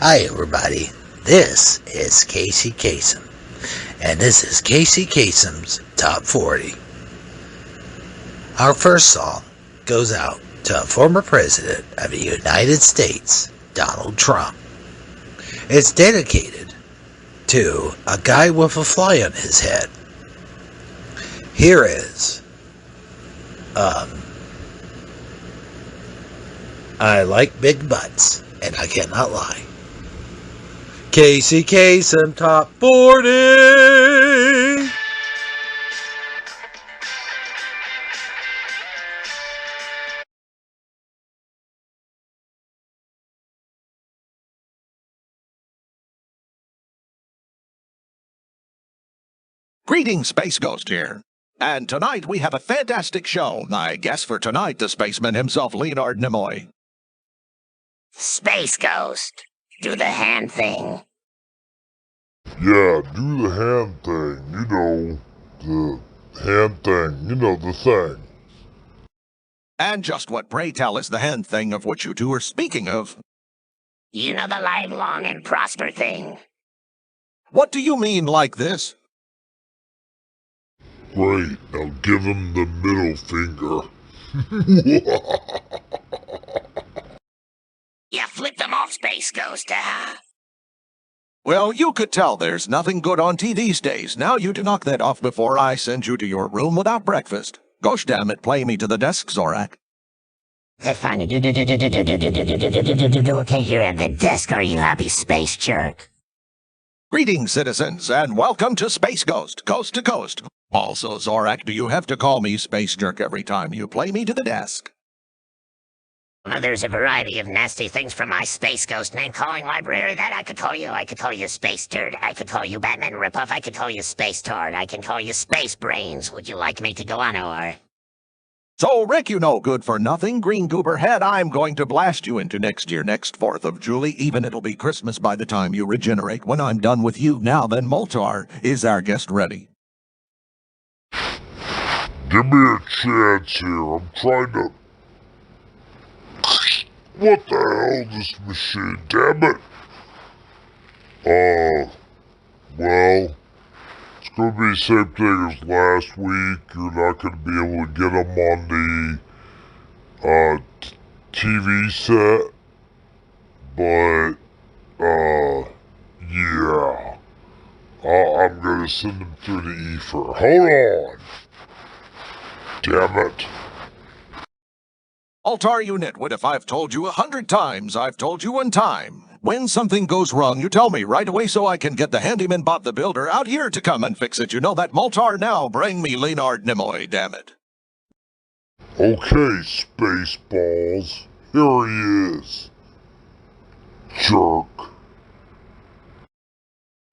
Hi everybody, this is Casey Kasem, and this is Casey Kasem's Top 40. Our first song goes out to a former president of the United States, Donald Trump. It's dedicated to a guy with a fly on his head. Here is, I like big butts, and I cannot lie. Casey Kasem Top 40! Greetings, Space Ghost here. And tonight we have a fantastic show. I guess for tonight, the spaceman himself, Leonard Nimoy. Space Ghost, do the hand thing. Yeah, do the hand thing, the hand thing, the thing. And just what, pray tell, is the hand thing of which you two are speaking of? You know the live long and prosper thing. What do you mean like this? Great, now give him the middle finger. You flipped them off, Space Ghost, Well, you could tell there's nothing good on tea these days. Now you to knock that off before I send you to your room without breakfast. Gosh damn it, play me to the desk, Zorak. Fine. Okay, you're at the desk, are you happy, space jerk? Greetings, citizens, and welcome to Space Ghost, coast to coast. Also, Zorak, do you have to call me Space Jerk every time you play me to the desk? Well, there's a variety of nasty things from my Space Ghost name calling library that I could call you. I could call you Space Turd. I could call you Batman Ripoff. I could call you Space Tard. I can call you Space Brains. Would you like me to go on, or? So, Rick, you know good for nothing, green goober head, I'm going to blast you into next year, next 4th of July. Even it'll be Christmas by the time you regenerate. When I'm done with you, now then, Moltar, is our guest ready? Give me a chance here, I'm trying to... What the hell, this machine, damn it! Well... It's gonna be the same thing as last week. You're not gonna be able to get them on the TV set, but yeah, I'm gonna send them through the ether. Hold on, damn it! Altar, you nitwit, if I've told you 100 times, I've told you one time. When something goes wrong, you tell me right away so I can get the handyman Bob the Builder out here to come and fix it. You know that, Moltar? Now bring me Leonard Nimoy, damn it. Okay, Spaceballs, here he is. Jerk.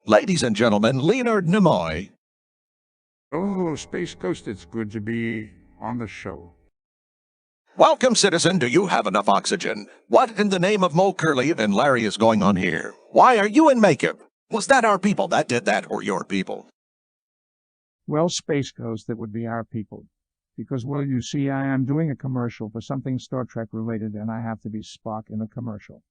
Ladies and gentlemen, Leonard Nimoy. Oh, Space Ghost, it's good to be on the show. Welcome, citizen. Do you have enough oxygen? What in the name of Mo Curly and Larry is going on here? Why are you in makeup? Was that our people that did that, or your people? Well, Space Ghost, that would be our people. Because, well, you see, I am doing a commercial for something Star Trek related, and I have to be Spock in the commercial.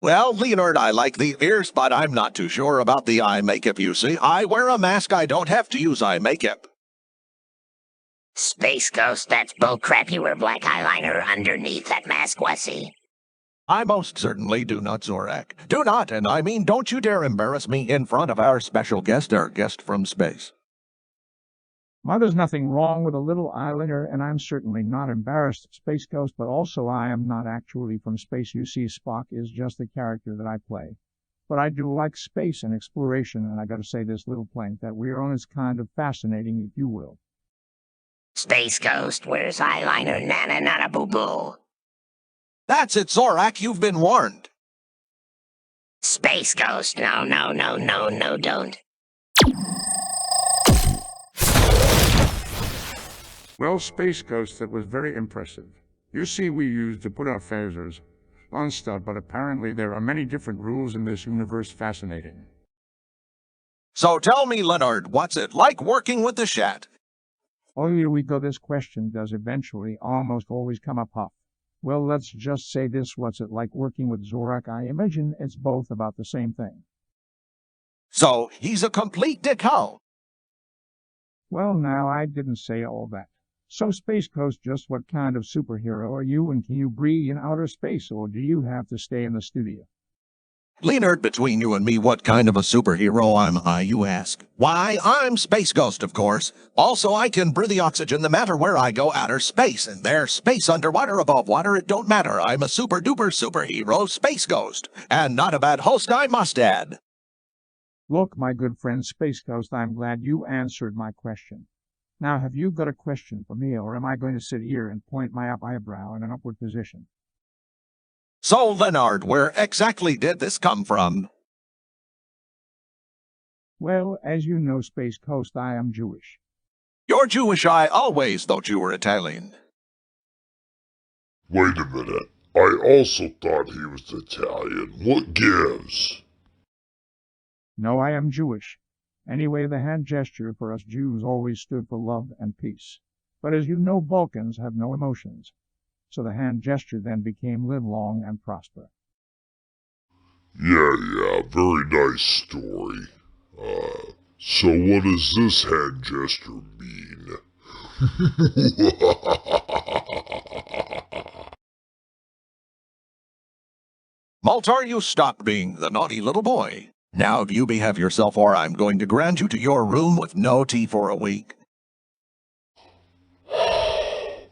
Well, Leonard, I like the ears, but I'm not too sure about the eye makeup, you see. I wear a mask, I don't have to use eye makeup. Space Ghost, that's bullcrap. You wear black eyeliner underneath that mask, Wessie. I most certainly do not, Zorak. Do not, and I mean don't you dare embarrass me in front of our special guest, our guest from space. Well, there's nothing wrong with a little eyeliner, and I'm certainly not embarrassed, Space Ghost, but also I am not actually from space. You see, Spock is just the character that I play. But I do like space and exploration, and I gotta say this little planet that we're on is kind of fascinating, if you will. Space Ghost wears eyeliner, nana nana boo boo. That's it, Zorak, you've been warned. Space Ghost, no, don't. Well, Space Ghost, that was very impressive. You see, we used to put our phasers on stuff, but apparently there are many different rules in this universe. Fascinating. So tell me, Leonard, what's it like working with the Shat? Oh, here we go. This question does eventually almost always come up. Well, let's just say this. What's it like working with Zorak? I imagine it's both about the same thing. So, he's a complete dick how? Well, now, I didn't say all that. So, Space Coast, just what kind of superhero are you, and can you breathe in outer space, or do you have to stay in the studio? Leonard, between you and me, what kind of a superhero am I, you ask? Why, I'm Space Ghost, of course. Also, I can breathe the oxygen no matter where I go, outer space. And there's space, underwater, above water, it don't matter. I'm a super-duper superhero, Space Ghost. And not a bad host, I must add. Look, my good friend Space Coast, I'm glad you answered my question. Now, have you got a question for me, or am I going to sit here and point my up eyebrow in an upward position? So, Leonard, where exactly did this come from? Well, as you know, Space Coast, I am Jewish. You're Jewish, I always thought you were Italian. Wait a minute. I also thought he was Italian. What gives? No, I am Jewish. Anyway, the hand gesture for us Jews always stood for love and peace. But as you know, Balkans have no emotions. So the hand gesture then became live long and prosper. Yeah, very nice story. So what does this hand gesture mean? Maltar, you stop being the naughty little boy. Now you behave yourself, or I'm going to grant you to your room with no tea for a week.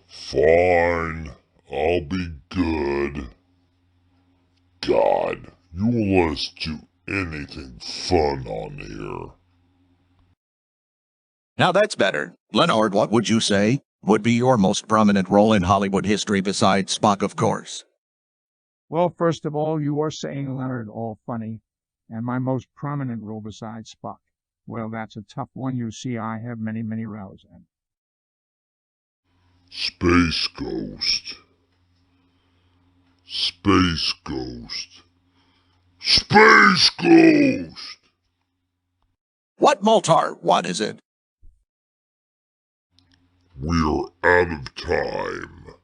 Fine, I'll be good. God, you won't let us do anything fun on here. Now that's better. Leonard, what would you say would be your most prominent role in Hollywood history besides Spock, of course? Well, first of all, you are saying Leonard all funny, and my most prominent role besides Spock. Well, that's a tough one. You see, I have many, many roles in. Space Ghost. Space Ghost. Space Ghost! What, Maltar? What is it? We're out of time.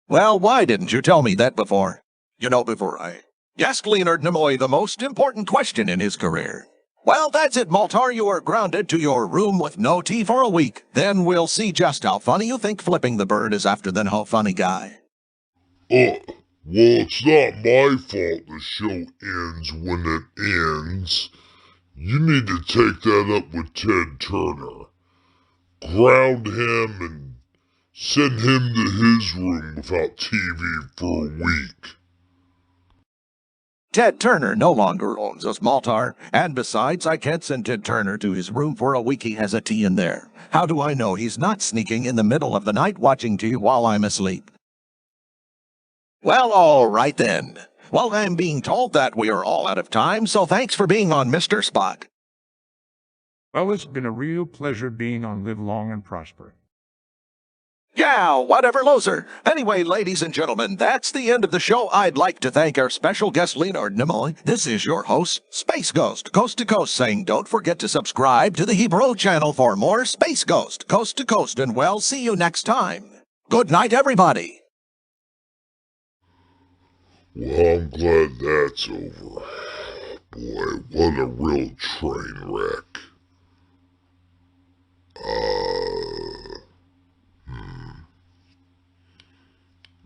Well, why didn't you tell me that before? You know, before I asked Leonard Nimoy the most important question in his career. Well, that's it, Maltar. You are grounded to your room with no tea for a week. Then we'll see just how funny you think flipping the bird is after that whole funny guy. Well, it's not my fault the show ends when it ends. You need to take that up with Ted Turner. Ground him and send him to his room without TV for a week. Ted Turner no longer owns us, Maltar. And besides, I can't send Ted Turner to his room for a week. He has a tea in there. How do I know he's not sneaking in the middle of the night watching tea while I'm asleep? Well, all right then. Well, I'm being told that we are all out of time, so thanks for being on, Mr. Spock. Well, it's been a real pleasure being on Live Long and Prosper. Yeah, whatever, loser. Anyway, ladies and gentlemen, that's the end of the show. I'd like to thank our special guest, Leonard Nimoy. This is your host, Space Ghost, Coast to Coast, saying don't forget to subscribe to the Hebrew channel for more Space Ghost, Coast to Coast, and we'll see you next time. Good night, everybody. Well, I'm glad that's over. Boy, what a real train wreck.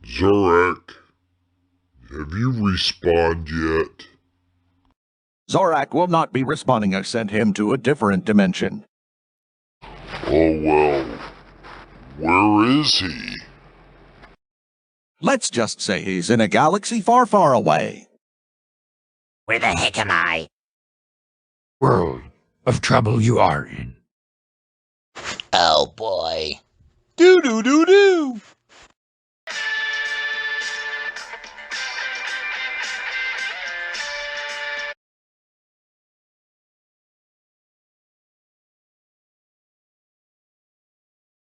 Zorak, have you respawned yet? Zorak will not be responding. I sent him to a different dimension. Oh well, where is he? Let's just say he's in a galaxy far, far away. Where the heck am I? World of trouble you are in. Oh boy. Do do do do.